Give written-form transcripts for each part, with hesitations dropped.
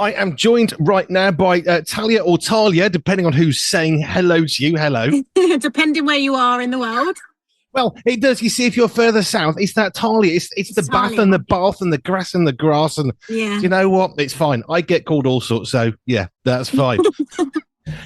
I am joined right now by Talia or Talia, depending on who's saying hello to you. Hello. Depending where you are in the world. Well, it does. You see, if you're further south, it's that Talia. It's the bath Talia. and the bath and the grass and the grass. And Yeah. do you know what? It's fine. I get called all sorts. So, yeah, that's fine.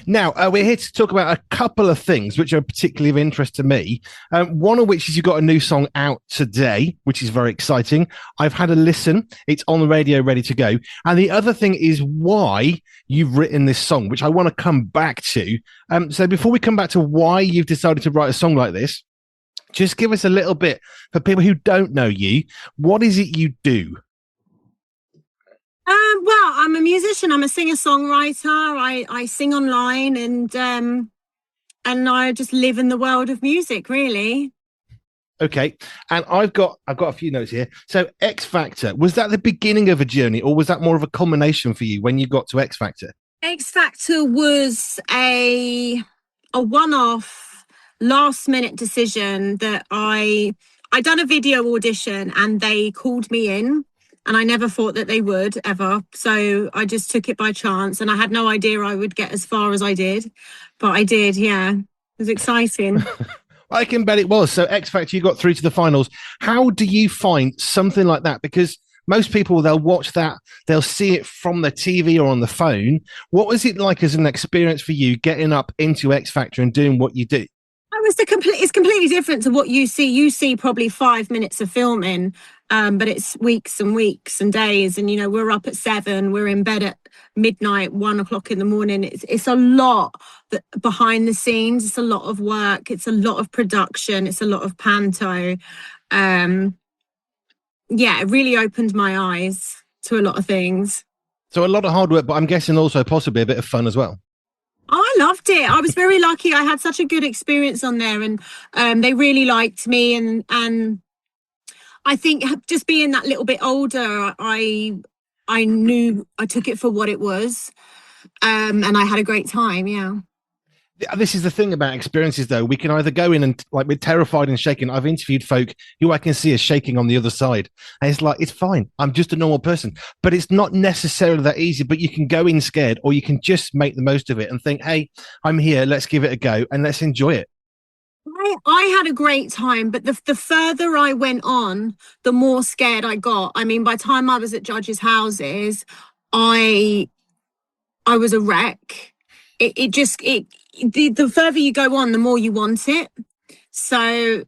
Now, we're here to talk about a couple of things which are particularly of interest to me. One of which is you've got a new song out today, which is very exciting. I've had a listen. It's on the radio, ready to go. And the other thing is why you've written this song, which I want to come back to. So before we come back to why you've decided to write a song like this, just give us a little bit, for people who don't know you, what is it you do? Well, I'm a musician. I'm a singer-songwriter. I sing online and I just live in the world of music, really. Okay, and I've got a few notes here. So, X Factor, was that the beginning of a journey, or was that more of a culmination for you when you got to X Factor? X Factor was a one-off, last-minute decision that I done a video audition and they called me in. And I never thought that they would ever. So I just took it by chance. And I had no idea I would get as far as I did. But I did, yeah. It was exciting. I can bet it was. So X Factor, you got through to the finals. How do you find something like that? Because most people, they'll watch that, they'll see it from the TV or on the phone. What was it like as an experience for you getting up into X Factor and doing what you do? It's completely different to what you see. You see probably 5 minutes of filming, but it's weeks and weeks and days. And, we're up at 7, we're in bed at midnight, 1 o'clock in the morning. It's a lot behind the scenes. It's a lot of work. It's a lot of production. It's a lot of panto. It really opened my eyes to a lot of things. So a lot of hard work, but I'm guessing also possibly a bit of fun as well. I loved it. I was very lucky. I had such a good experience on there, and they really liked me. And I think just being that little bit older, I knew I took it for what it was, and I had a great time. Yeah. This is the thing about experiences, though. We can either go in and we're terrified and shaking. I've interviewed folk who I can see are shaking on the other side. And it's like, it's fine. I'm just a normal person. But it's not necessarily that easy. But you can go in scared, or you can just make the most of it and think, hey, I'm here. Let's give it a go and let's enjoy it. I had a great time, but the further I went on, the more scared I got. I mean, by the time I was at judges' houses, I was a wreck. The further you go on, the more you want it. So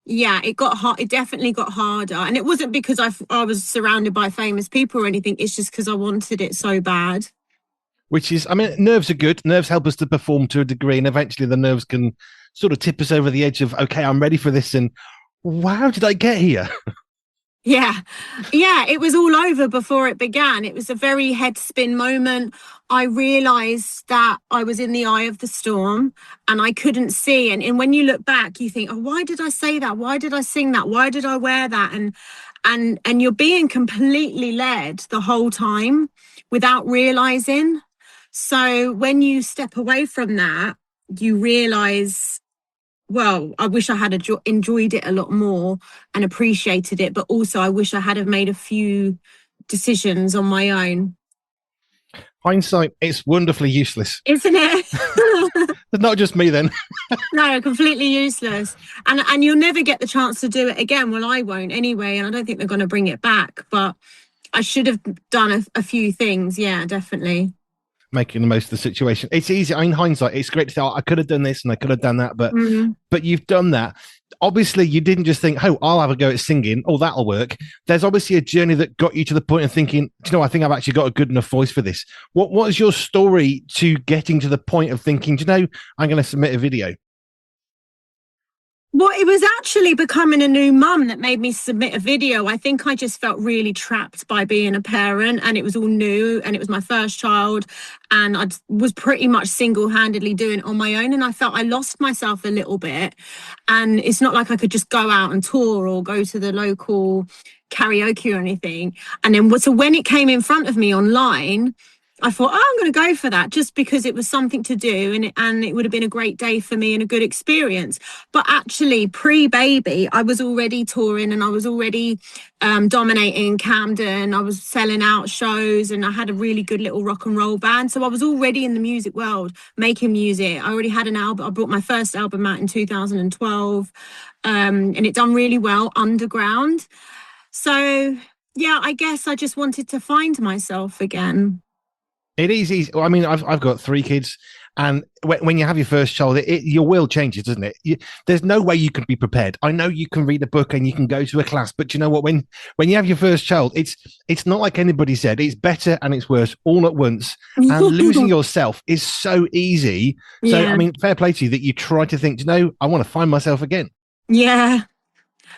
yeah, it got hard. It definitely got harder. And it wasn't because I was surrounded by famous people or anything. It's just because I wanted it so bad. Which is, I mean, nerves are good. Nerves help us to perform to a degree. And eventually the nerves can sort of tip us over the edge of, okay, I'm ready for this. And wow, did I get here? Yeah, it was all over before it began. It was a very head spin moment. I realized that I was in the eye of the storm and I couldn't see. And when you look back, you think, oh, why did I say that? Why did I sing that? Why did I wear that? And you're being completely led the whole time without realizing. So when you step away from that, you realize, well, I wish I had enjoyed it a lot more and appreciated it, but also I wish I had have made a few decisions on my own. Hindsight, it's wonderfully useless. Isn't it? Not just me then. No, completely useless. And you'll never get the chance to do it again. Well, I won't anyway, and I don't think they're going to bring it back, but I should have done a few things. Yeah, definitely. Making the most of the situation. It's easy. In hindsight, it's great to say, oh, I could have done this and I could have done that, but you've done that. Obviously, you didn't just think, oh, I'll have a go at singing. Oh, that'll work. There's obviously a journey that got you to the point of thinking, I think I've actually got a good enough voice for this. What was your story to getting to the point of thinking, I'm going to submit a video? Well, it was actually becoming a new mum that made me submit a video. I think I just felt really trapped by being a parent, and it was all new and it was my first child, and I was pretty much single-handedly doing it on my own, and I felt I lost myself a little bit. And it's not like I could just go out and tour or go to the local karaoke or anything. And then so when it came in front of me online, I thought, oh, I'm going to go for that just because it was something to do, and it would have been a great day for me and a good experience. But actually, pre-baby, I was already touring and I was already dominating Camden. I was selling out shows and I had a really good little rock and roll band. So I was already in the music world, making music. I already had an album. I brought my first album out in 2012 and it done really well underground. So, yeah, I guess I just wanted to find myself again. It is easy. I mean, I've got 3 kids, and when you have your first child, your will changes, doesn't it? There's no way you can be prepared. I know you can read a book and you can go to a class, but you know what? When you have your first child, it's not like anybody said. It's better and it's worse all at once. And losing yourself is so easy. So, Yeah. I mean, fair play to you that you try to think, I want to find myself again. Yeah.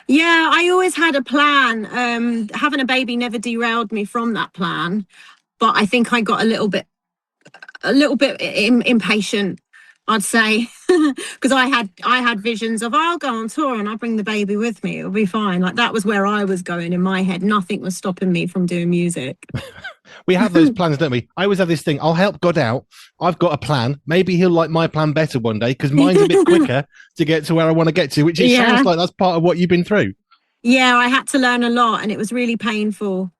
Yeah, I always had a plan. Having a baby never derailed me from that plan, but I think I got a little bit impatient, I'd say, because I had visions of, oh, I'll go on tour and I'll bring the baby with me. It'll be fine. Like that was where I was going in my head. Nothing was stopping me from doing music. We have those plans, don't we? I always have this thing. I'll help God out. I've got a plan. Maybe he'll like my plan better one day because mine's a bit quicker to get to where I want to get to, which it sounds like that's part of what you've been through. Yeah, I had to learn a lot and it was really painful.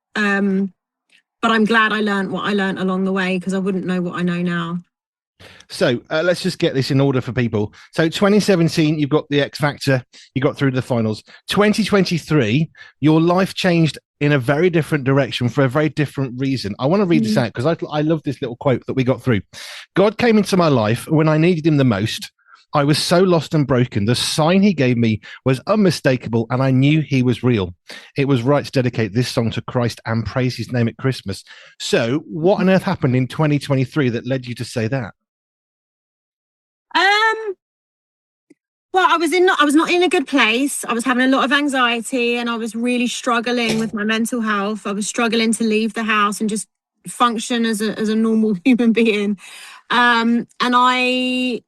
But I'm glad I learned what I learned along the way because I wouldn't know what I know now. So let's just get this in order for people. So 2017, you've got the X Factor, you got through to the finals. 2023, your life changed in a very different direction for a very different reason. I want to read this out because I love this little quote that we got through. God came into my life when I needed him the most. I was so lost and broken. The sign he gave me was unmistakable, and I knew he was real. It was right to dedicate this song to Christ and praise his name at Christmas. So what on earth happened in 2023 that led you to say that? Well, I was not in a good place. I was having a lot of anxiety and I was really struggling with my mental health. I was struggling to leave the house and just function as a normal human being. And I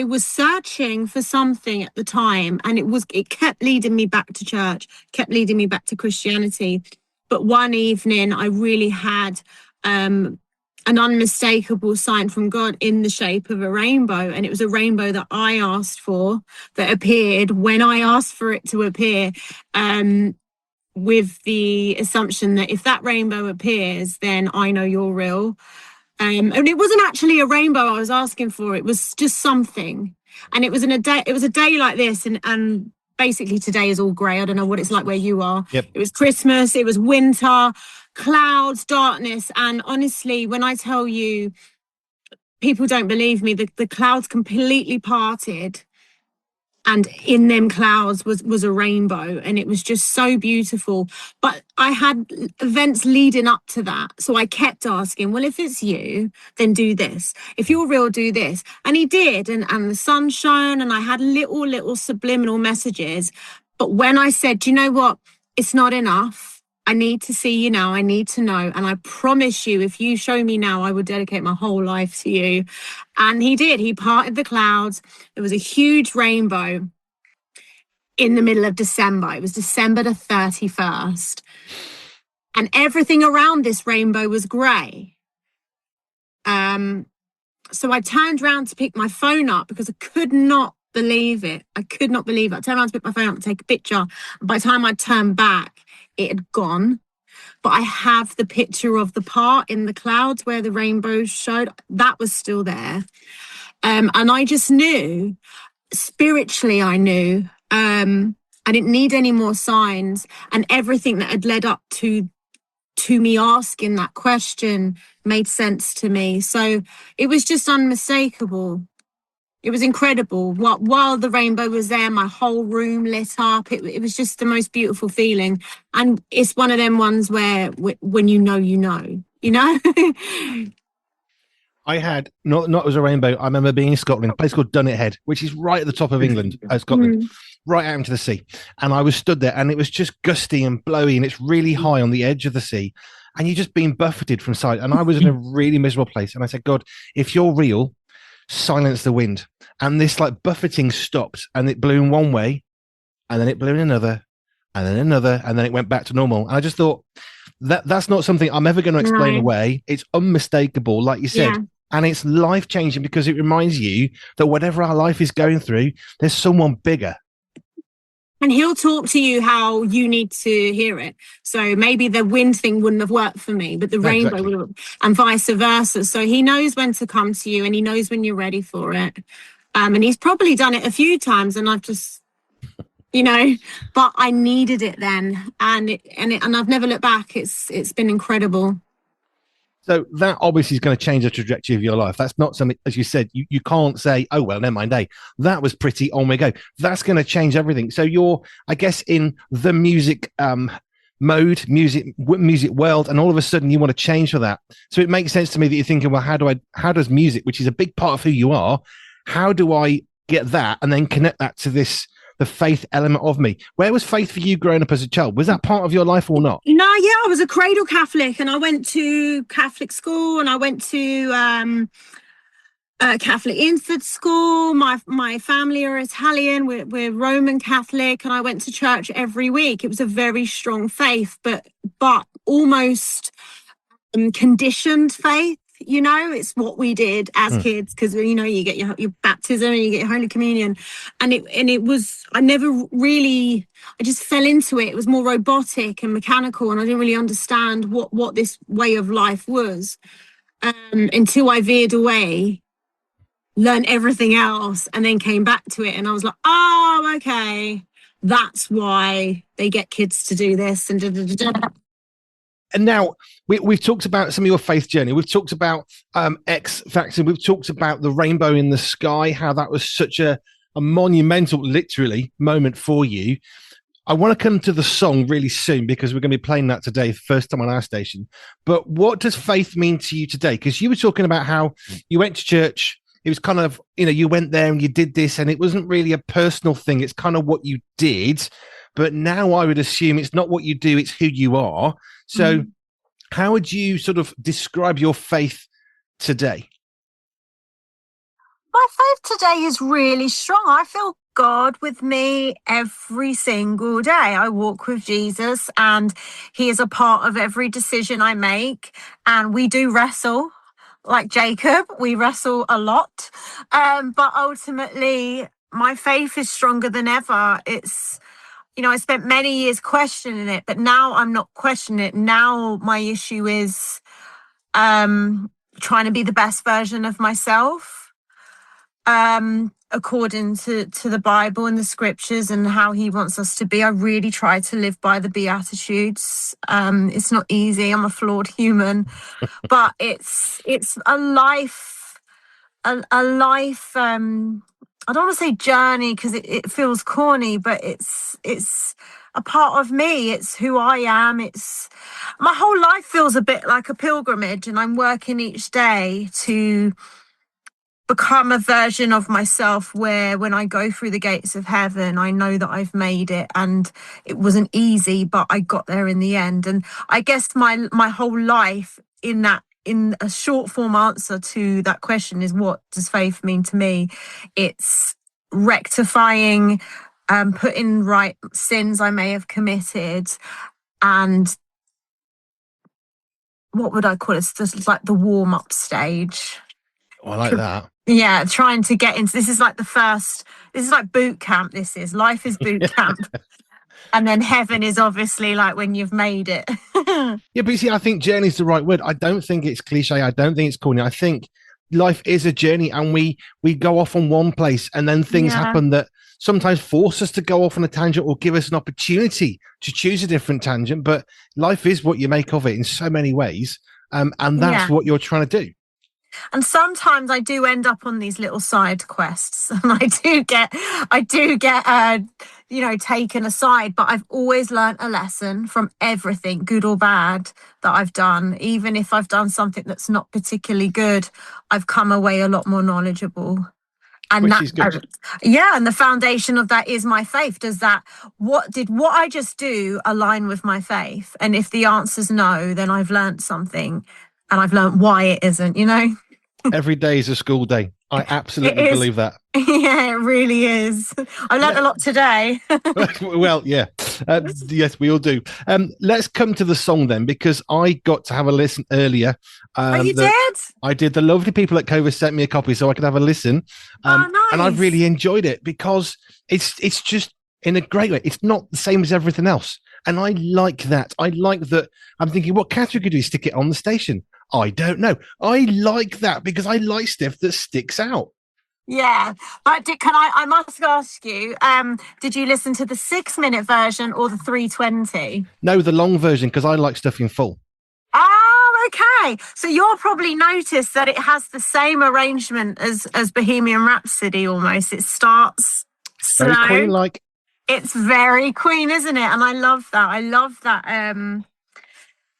was searching for something at the time, and it kept leading me back to church, kept leading me back to Christianity. But one evening I really had an unmistakable sign from God in the shape of a rainbow. And it was a rainbow that I asked for, that appeared when I asked for it to appear, with the assumption that if that rainbow appears, then I know you're real. And it wasn't actually a rainbow I was asking for. It was just something. And it was a day like this. And basically today is all grey. I don't know what it's like where you are. Yep. It was Christmas, it was winter, clouds, darkness. And honestly, when I tell you, people don't believe me, the clouds completely parted. And in them clouds was a rainbow, and it was just so beautiful. But I had events leading up to that. So I kept asking, well, if it's you, then do this. If you're real, do this. And he did. And the sun shone, and I had little subliminal messages. But when I said, do you know what? It's not enough. I need to see you now. I need to know. And I promise you, if you show me now, I will dedicate my whole life to you. And he did. He parted the clouds. There was a huge rainbow in the middle of December. It was December the 31st. And everything around this rainbow was grey. So I turned around to pick my phone up because I could not believe it. I turned around to pick my phone up to take a picture. And by the time I turned back, it had gone. But I have the picture of the part in the clouds where the rainbow showed. That was still there. And I just knew, spiritually, I knew. I didn't need any more signs. And everything that had led up to me asking that question made sense to me. So it was just unmistakable. It was incredible. While the rainbow was there, my whole room lit up. It was just the most beautiful feeling. And it's one of them ones where when you know, you know, you know? I had, not as a rainbow, I remember being in Scotland, a place called Dunnet Head, which is right at the top of England, Scotland, right out into the sea. And I was stood there and it was just gusty and blowy and it's really high on the edge of the sea. And you're just being buffeted from sight. And I was in a really miserable place. And I said, God, if you're real, silence the wind. And this like buffeting stopped and it blew in one way and then it blew in another and then another, and then it went back to normal. And I just thought that's not something I'm ever going to explain No. away. It's unmistakable, like you said. Yeah. And it's life changing because it reminds you that whatever our life is going through, there's someone bigger. And he'll talk to you how you need to hear it. So maybe the wind thing wouldn't have worked for me, but the rainbow Exactly. would have, and vice versa. So he knows when to come to you and he knows when you're ready for it. And he's probably done it a few times and I've just, but I needed it then. And I've never looked back. It's been incredible. So that obviously is going to change the trajectory of your life. That's not something, as you said, you can't say, oh, well, never mind, hey, that was pretty, on we go. That's going to change everything. So you're, I guess, in the music mode, music world, and all of a sudden you want to change for that. So it makes sense to me that you're thinking, well, how does music, which is a big part of who you are, how do I get that and then connect that to the faith element of me? Where was faith for you growing up as a child? Was that part of your life or not? No, yeah, I was a cradle Catholic and I went to Catholic school and I went to Catholic infant school. My family are Italian. We're Roman Catholic, and I went to church every week. It was a very strong faith, but almost conditioned faith. It's what we did as kids because you get your baptism and you get your Holy Communion, and it was I just fell into it. It was more robotic and mechanical, and I didn't really understand what this way of life was until I veered away, learned everything else, and then came back to it, and I was like, oh, okay, that's why they get kids to do this and da, da, da, da. And now we've talked about some of your faith journey. We've talked about X Factor. We've talked about the rainbow in the sky, how that was such a monumental, literally, moment for you. I want to come to the song really soon because we're going to be playing that today, first time on our station. But what does faith mean to you today? Because you were talking about how you went to church. It was kind of, you went there and you did this and it wasn't really a personal thing. It's kind of what you did. But now I would assume it's not what you do, it's who you are. So how would you sort of describe your faith today? My faith today is really strong. I feel God with me every single day. I walk with Jesus and he is a part of every decision I make. And we do wrestle. Like Jacob, we wrestle a lot. But ultimately, my faith is stronger than ever. It's I spent many years questioning it, but now I'm not questioning it. Now my issue is trying to be the best version of myself, according to the Bible and the scriptures and how he wants us to be. I really try to live by the Beatitudes. It's not easy. I'm a flawed human, but it's a life, a life, I don't want to say journey because it feels corny, but it's a part of me. It's who I am. It's my whole life feels a bit like a pilgrimage, and I'm working each day to become a version of myself where when I go through the gates of heaven, I know that I've made it, and it wasn't easy, but I got there in the end. And I guess my whole life in a short form answer to that question is, what does faith mean to me? It's rectifying, putting right sins I may have committed, and what would I call it? It's just like the warm up stage. Oh, I like that. Yeah, trying to get into this is like boot camp. Life is boot camp. And then heaven is obviously like when you've made it. Yeah, but you see, I think journey is the right word. I don't think it's cliche. I don't think it's corny. I think life is a journey, and we go off on one place, and then things happen that sometimes force us to go off on a tangent or give us an opportunity to choose a different tangent. But life is what you make of it in so many ways, and that's what you're trying to do. And sometimes I do end up on these little side quests, and I do get taken aside, but I've always learned a lesson from everything, good or bad, that I've done. Even if I've done something that's not particularly good, I've come away a lot more knowledgeable. And which is good. And the foundation of that is my faith. What I just do align with my faith? And if the answer's no, then I've learned something, and I've learned why it isn't, Every day is a school day. I It absolutely is. believe that. Yeah, it really is. I learned a lot today. Well, yeah. Yes, we all do. Let's come to the song then, because I got to have a listen earlier. Oh, you The did? I did. The lovely people at Cova sent me a copy so I could have a listen. Oh, And I've nice. really enjoyed it because it's just in a great way. It's not the same as everything else. And I like that. I like that. I'm thinking, what category do you stick it on the station? I don't know. I like that because I like stuff that sticks out. Yeah, but I must ask you, did you listen to the 6 minute version or the 320? No, the long version because I like stuff in full. Oh, okay. So you'll probably notice that it has the same arrangement as Bohemian Rhapsody almost. It starts Very slow. Queen like. It's very Queen, isn't it? And I love that. I love that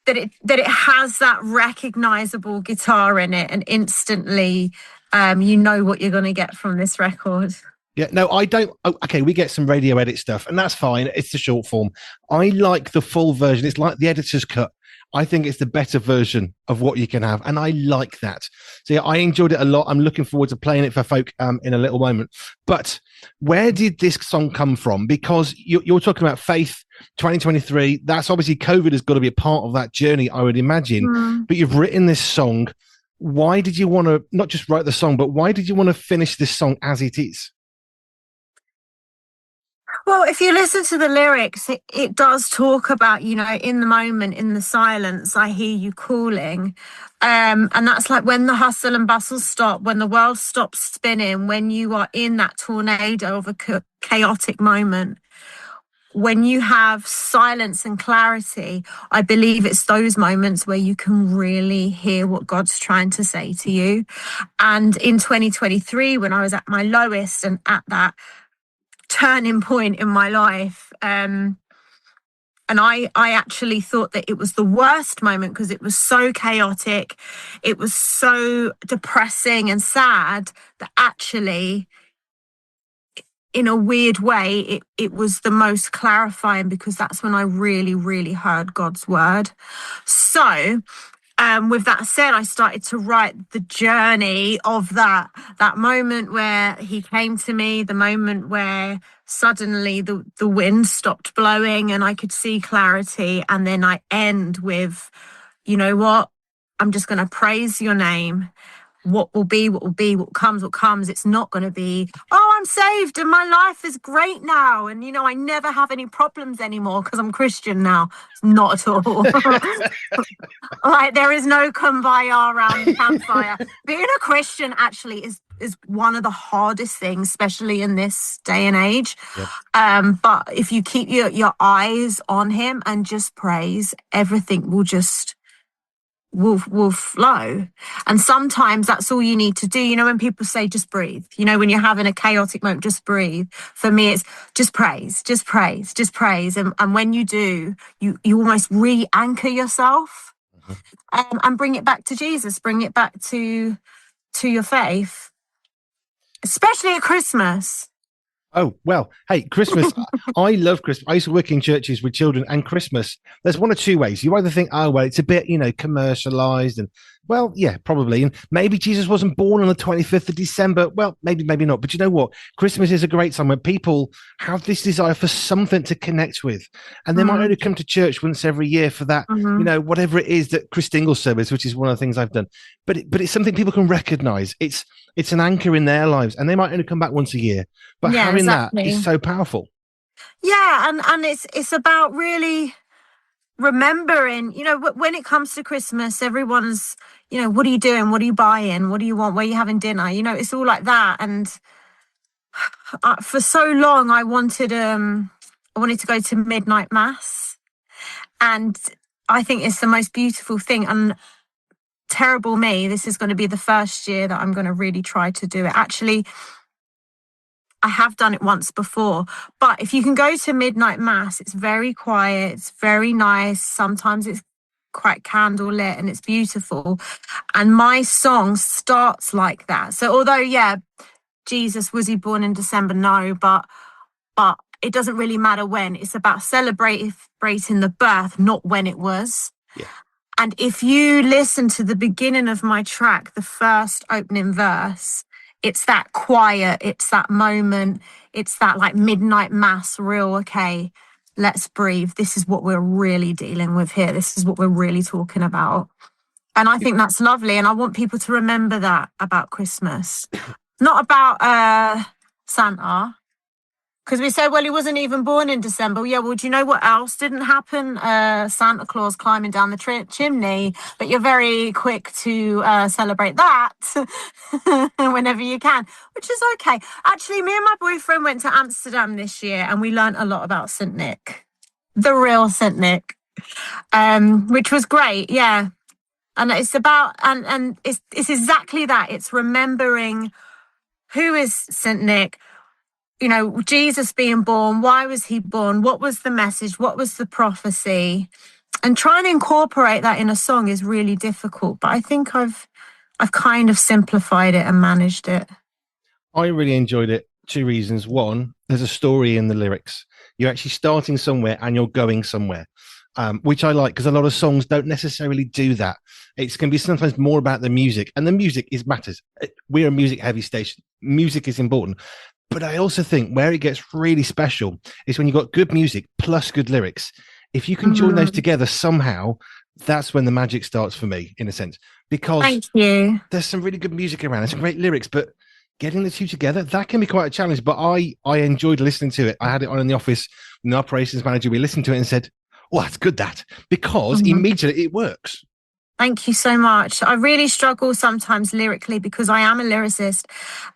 that it has that recognizable guitar in it, and instantly you know what you're going to get from this record. Yeah, no, I don't. Oh, okay, we get some radio edit stuff, and that's fine. It's the short form. I like the full version. It's like the editor's cut. I think it's the better version of what you can have, and I like that. So yeah, I enjoyed it a lot. I'm looking forward to playing it for folk in a little moment. But where did this song come from? Because you're talking about faith, 2023. That's obviously COVID has got to be a part of that journey, I would imagine. Mm. But you've written this song. Why did you want to not just write the song, but why did you want to finish this song as it is? Well, if you listen to the lyrics, it does talk about, in the moment, in the silence, I hear you calling. And that's like when the hustle and bustle stop, when the world stops spinning, when you are in that tornado of a chaotic moment, when you have silence and clarity. I believe it's those moments where you can really hear what God's trying to say to you. And in 2023, when I was at my lowest and at that turning point in my life, and I actually thought that it was the worst moment because it was so chaotic, it was so depressing and sad, that actually in a weird way it was the most clarifying, because that's when I really, really heard God's word. So with that said, I started to write the journey of that moment where he came to me, the moment where suddenly the wind stopped blowing and I could see clarity. And then I end with, you know what? I'm just going to praise your name. What will be, what will be, what comes, what comes. It's not going to be, oh, I'm saved and my life is great now. And, I never have any problems anymore because I'm Christian now. Not at all. Like, there is no kumbaya around the campfire. Being a Christian actually is one of the hardest things, especially in this day and age. Yep. But if you keep your eyes on him and just praise, everything will flow. And sometimes that's all you need to do. When people say just breathe, when you're having a chaotic moment, just breathe. For me, it's just praise, just praise, just praise. And when you do, you almost re-anchor yourself, and bring it back to Jesus, bring it back to your faith, especially at Christmas. Oh, well, hey, Christmas. I love Christmas. I used to work in churches with children, and Christmas, there's one of two ways. You either think, oh, well, it's a bit, commercialized, and well, yeah, probably. And maybe Jesus wasn't born on the 25th of December. Well, maybe not. But you know what? Christmas is a great time when people have this desire for something to connect with. And they might only come to church once every year for that, whatever it is, that Chris Dingle service, which is one of the things I've done. But it's something people can recognize. It's an anchor in their lives, and they might only come back once a year. But having that is so powerful. Yeah, and it's about really remembering, when it comes to Christmas, everyone's, what are you doing? What are you buying? What do you want? Where are you having dinner? It's all like that. And for so long, I wanted to go to midnight mass, and I think it's the most beautiful thing. And terrible me, this is going to be the first year that I'm going to really try to do it. Actually, I have done it once before, but if you can go to midnight mass, it's very quiet, it's very nice. Sometimes it's quite candlelit and it's beautiful. And my song starts like that. So although, Jesus, was he born in December? No, but it doesn't really matter when. It's about celebrating the birth, not when it was. Yeah. And if you listen to the beginning of my track, the first opening verse, it's that quiet, it's that moment, it's that like midnight mass, real, okay, let's breathe. This is what we're really dealing with here. This is what we're really talking about. And I think that's lovely. And I want people to remember that about Christmas, not about Santa. Because we say, well, he wasn't even born in December. Yeah, well, do you know what else didn't happen? Santa Claus climbing down the chimney. But you're very quick to celebrate that whenever you can, which is okay. Actually, me and my boyfriend went to Amsterdam this year and we learned a lot about St. Nick, the real St. Nick, which was great. Yeah. And it's about, and it's exactly that. It's remembering who is St. Nick, you know, Jesus being born, why was he born? What was the message? What was the prophecy? And trying to incorporate that in a song is really difficult, but I think I've kind of simplified it and managed it. I really enjoyed it. 2 reasons. One, there's a story in the lyrics. You're actually starting somewhere and you're going somewhere, which I like because a lot of songs don't necessarily do that. It's going to be sometimes more about the music, and the music matters. We're a music heavy station. Music is important. But I also think where it gets really special is when you've got good music plus good lyrics. If you can join those together somehow, that's when the magic starts for me, in a sense. Because Thank you. There's some really good music around. There's some great lyrics, but getting the two together, that can be quite a challenge. But I enjoyed listening to it. I had it on in the office with the operations manager. We listened to it and said, oh, that's good, that. Because immediately it works. Thank you so much. I really struggle sometimes lyrically because I am a lyricist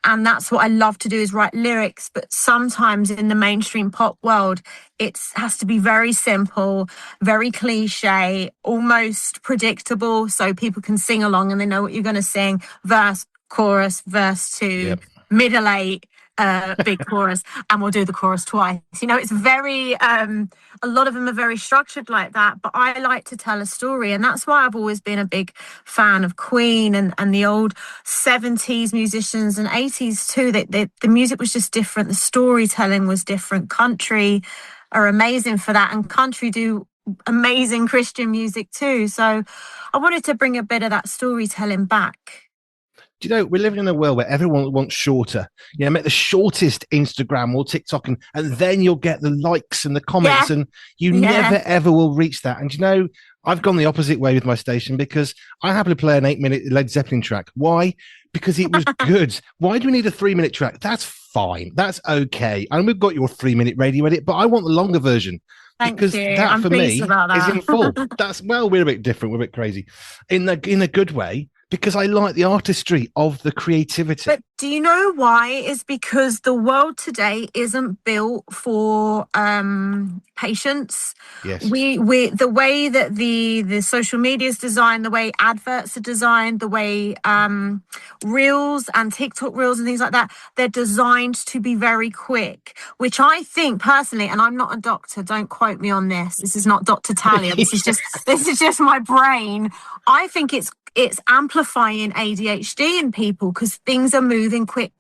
and that's what I love to do is write lyrics. But sometimes in the mainstream pop world, it has to be very simple, very cliche, almost predictable so people can sing along and they know what you're going to sing. Verse, chorus, verse 2, middle 8. Big chorus, and we'll do the chorus twice. You know, it's very a lot of them are very structured like that, but I like to tell a story, and that's why I've always been a big fan of Queen and the old 70s musicians and 80s too. The music was just different, the storytelling was different. Country are amazing for that, and country do amazing Christian music too. So I wanted to bring a bit of that storytelling back. Do you know, we're living in a world where everyone wants shorter. You know, make the shortest Instagram or TikTok, and then you'll get the likes and the comments, and you never, ever will reach that. And you know, I've gone the opposite way with my station because I happily play an 8-minute Led Zeppelin track. Why? Because it was good. Why do we need a 3-minute track? That's fine. That's okay. And we've got your 3-minute radio edit, but I want the longer version. Thank because you. that I'm for me that. is in full. That's, well, we're a bit different. We're a bit crazy in a good way. Because I like the artistry of the creativity. But do you know why? It's because the world today isn't built for patience. Yes. We the way that the social media is designed, the way adverts are designed, the way reels and TikTok reels and things like that, they're designed to be very quick, which I think personally, and I'm not a doctor, don't quote me on this. This is not Dr. Talia. This is just my brain. I think it's amplifying ADHD in people because things are moving quick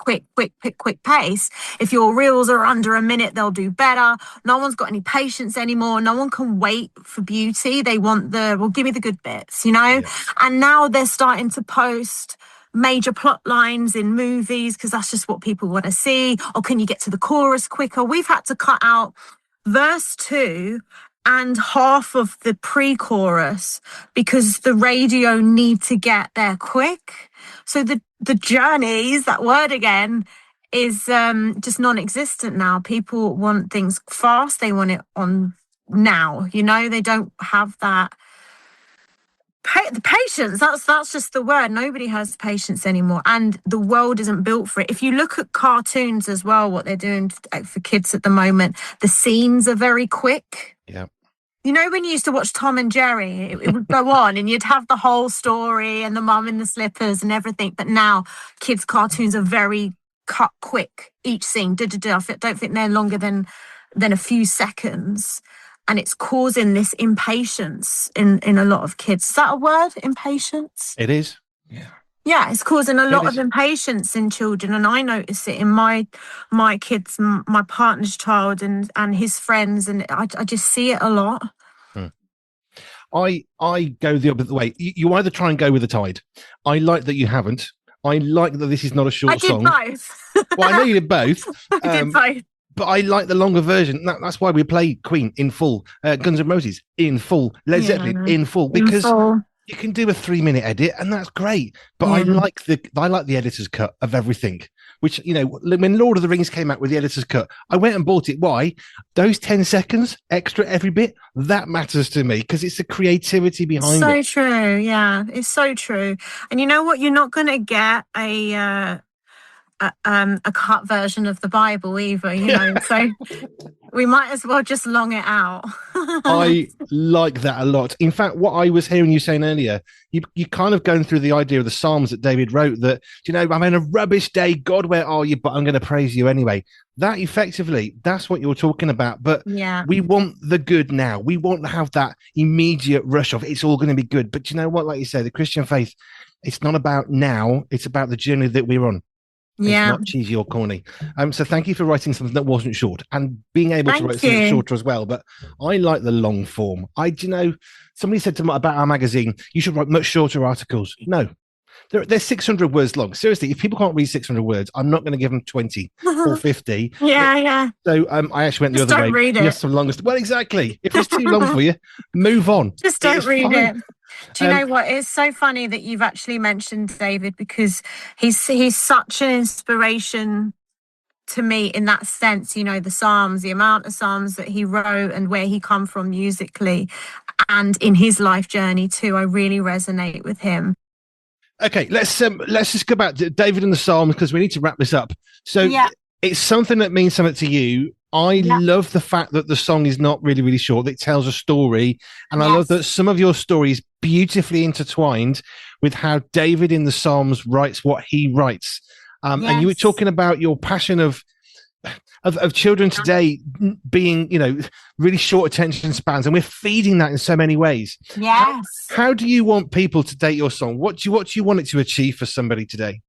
pace. If your reels are under a minute, they'll do better. No one's got any patience anymore. No one can wait for beauty. They want give me the good bits, you know? Yeah. And now they're starting to post major plot lines in movies because that's just what people want to see. Or can you get to the chorus quicker? We've had to cut out verse 2 and half of the pre-chorus because the radio need to get there quick. So the journeys, that word again, is just non-existent now. People want things fast. They want it on now. You know, they don't have that the patience. That's just the word. Nobody has patience anymore, and the world isn't built for it. If you look at cartoons as well, what they're doing for kids at the moment, the scenes are very quick. Yeah. You know, when you used to watch Tom and Jerry, it would go on and you'd have the whole story and the mum in the slippers and everything. But now kids' cartoons are very cut quick. Each scene, I don't think they're longer than a few seconds. And it's causing this impatience in a lot of kids. Is that a word, impatience? It is. Yeah. Yeah, it's causing a lot of impatience in children, and I notice it in my kids, my partner's child, and his friends, and I just see it a lot. I go the opposite way. You either try and go with the tide. I like that you haven't. I like that this is not a short song. I did both. Well, I know you did both. I did both. But I like the longer version. That's why we play Queen in full, Guns N' Roses in full, Led Zeppelin in full, because you can do a 3-minute edit, and that's great. But I like the editor's cut of everything. Which, you know, when Lord of the Rings came out with the editor's cut, I went and bought it. Why? Those 10 seconds extra every bit, that matters to me because it's the creativity behind it. So true. Yeah, it's so true. And you know what? You're not going to get a cut version of the Bible either, you know, so we might as well just long it out. I like that a lot. In fact, what I was hearing you saying earlier, you kind of going through the idea of the Psalms that David wrote that, you know, I'm in a rubbish day, God, where are you? But I'm going to praise you anyway. That effectively, that's what you're talking about. But we want the good now. We want to have that immediate rush of it's all going to be good. But you know what, like you say, the Christian faith, it's not about now. It's about the journey that we're on. It's not cheesy or corny. So thank you for writing something that wasn't short and being able to write something shorter as well. But I like the long form. You know, somebody said to me about our magazine, you should write much shorter articles. No, they're 600 words long. Seriously, if people can't read 600 words, I'm not going to give them 20 or 50. Yeah. So I actually went the other way. Read it. Just the longest. Well, exactly. If it's too long for you, move on. Just don't read it. Do you know what? It's so funny that you've actually mentioned David, because he's such an inspiration to me in that sense. You know, the Psalms, the amount of Psalms that he wrote and where he come from musically and in his life journey too. I really resonate with him. Okay, let's just go back to David and the Psalms because we need to wrap this up. So it's something that means something to you. I love the fact that the song is not really, really short. It tells a story. And I love that some of your stories beautifully intertwined with how David in the Psalms writes what he writes. And you were talking about your passion of children today being, you know, really short attention spans. And we're feeding that in so many ways. Yes. How do you want people to date your song? What do you want it to achieve for somebody today?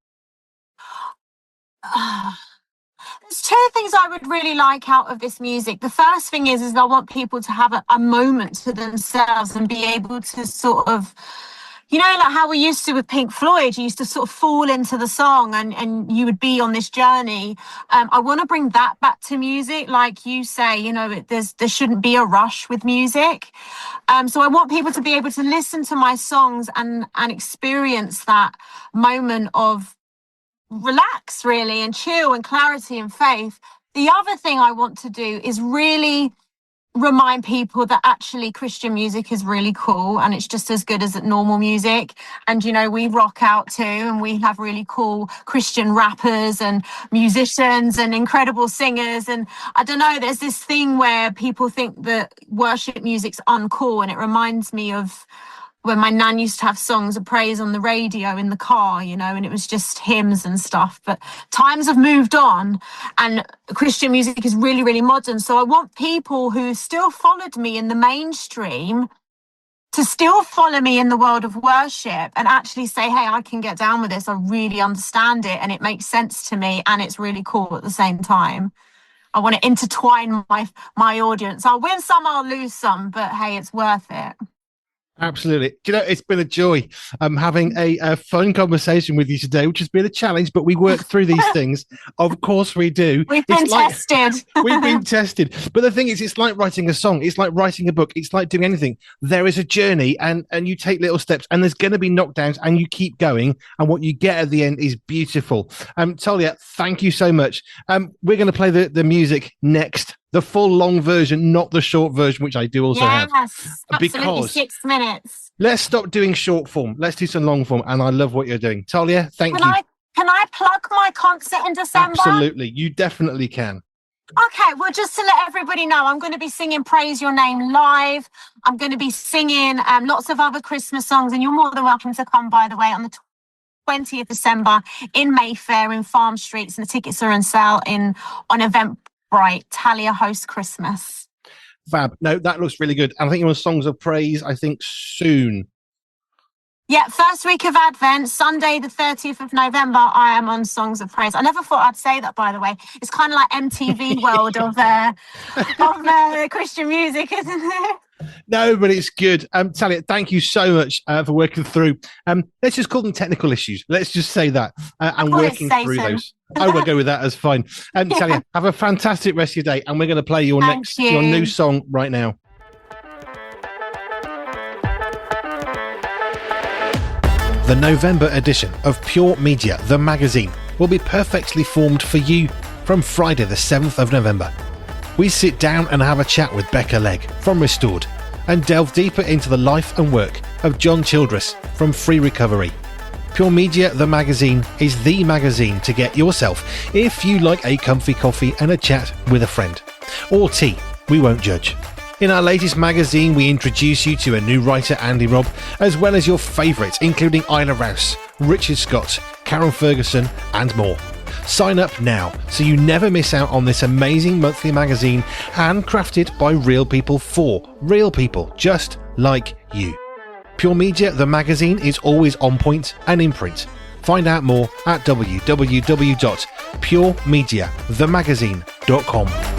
There's two things I would really like out of this music. The first thing is I want people to have a moment to themselves and be able to sort of, you know, like how we used to with Pink Floyd, you used to sort of fall into the song and you would be on this journey. I want to bring that back to music. Like you say, you know, there shouldn't be a rush with music. So I want people to be able to listen to my songs and experience that moment of relax really and chill and clarity and faith. The other thing I want to do is really remind people that actually Christian music is really cool and it's just as good as normal music. And, you know, we rock out too and we have really cool Christian rappers and musicians and incredible singers. And I don't know, there's this thing where people think that worship music's uncool, and it reminds me of when my nan used to have songs of praise on the radio in the car, you know, and it was just hymns and stuff. But times have moved on and Christian music is really, really modern. So I want people who still followed me in the mainstream to still follow me in the world of worship and actually say, hey, I can get down with this. I really understand it and it makes sense to me and it's really cool at the same time. I want to intertwine my audience. I'll win some, I'll lose some, but hey, it's worth it. Absolutely. Do you know, it's been a joy having a fun conversation with you today, which has been a challenge, but we work through these things. Of course we do. We've been tested. We've been tested. But the thing is, it's like writing a song. It's like writing a book. It's like doing anything. There is a journey and you take little steps and there's going to be knockdowns and you keep going. And what you get at the end is beautiful. Talia, thank you so much. We're going to play the music next. The full long version, not the short version, which I do also have. Yes, absolutely. Because 6 minutes. Let's stop doing short form. Let's do some long form. And I love what you're doing. Talia, thank you. Can I plug my concert in December? Absolutely. You definitely can. Okay, well, just to let everybody know, I'm going to be singing Praise Your Name live. I'm going to be singing lots of other Christmas songs. And you're more than welcome to come, by the way, on the 20th of December in Mayfair in Farm Streets. And the tickets are on sale on Eventbrite. Talia hosts Christmas. Fab. No, that looks really good. And I think you're on Songs of Praise, I think, soon. Yeah, first week of Advent, Sunday the 30th of November, I am on Songs of Praise. I never thought I'd say that, by the way. It's kind of like MTV world of Christian music, isn't it? No, but it's good. Talia, thank you so much for working through. Let's just call them technical issues. Let's just say that and working through those. Oh, we'll go with that as fine. Talia, have a fantastic rest of your day, and we're going to play your your new song right now. The November edition of Pure Media, the magazine, will be perfectly formed for you from Friday the 7th of November. We sit down and have a chat with Becca Legg from Restored and delve deeper into the life and work of John Childress from Free Recovery. Pure Media, the magazine, is the magazine to get yourself if you like a comfy coffee and a chat with a friend. Or tea, we won't judge. In our latest magazine, we introduce you to a new writer, Andy Robb, as well as your favourites, including Isla Rouse, Richard Scott, Karen Ferguson, and more. Sign up now so you never miss out on this amazing monthly magazine, handcrafted by real people for real people just like you. Pure Media, the magazine, is always on point and in print. Find out more at www.puremediathemagazine.com.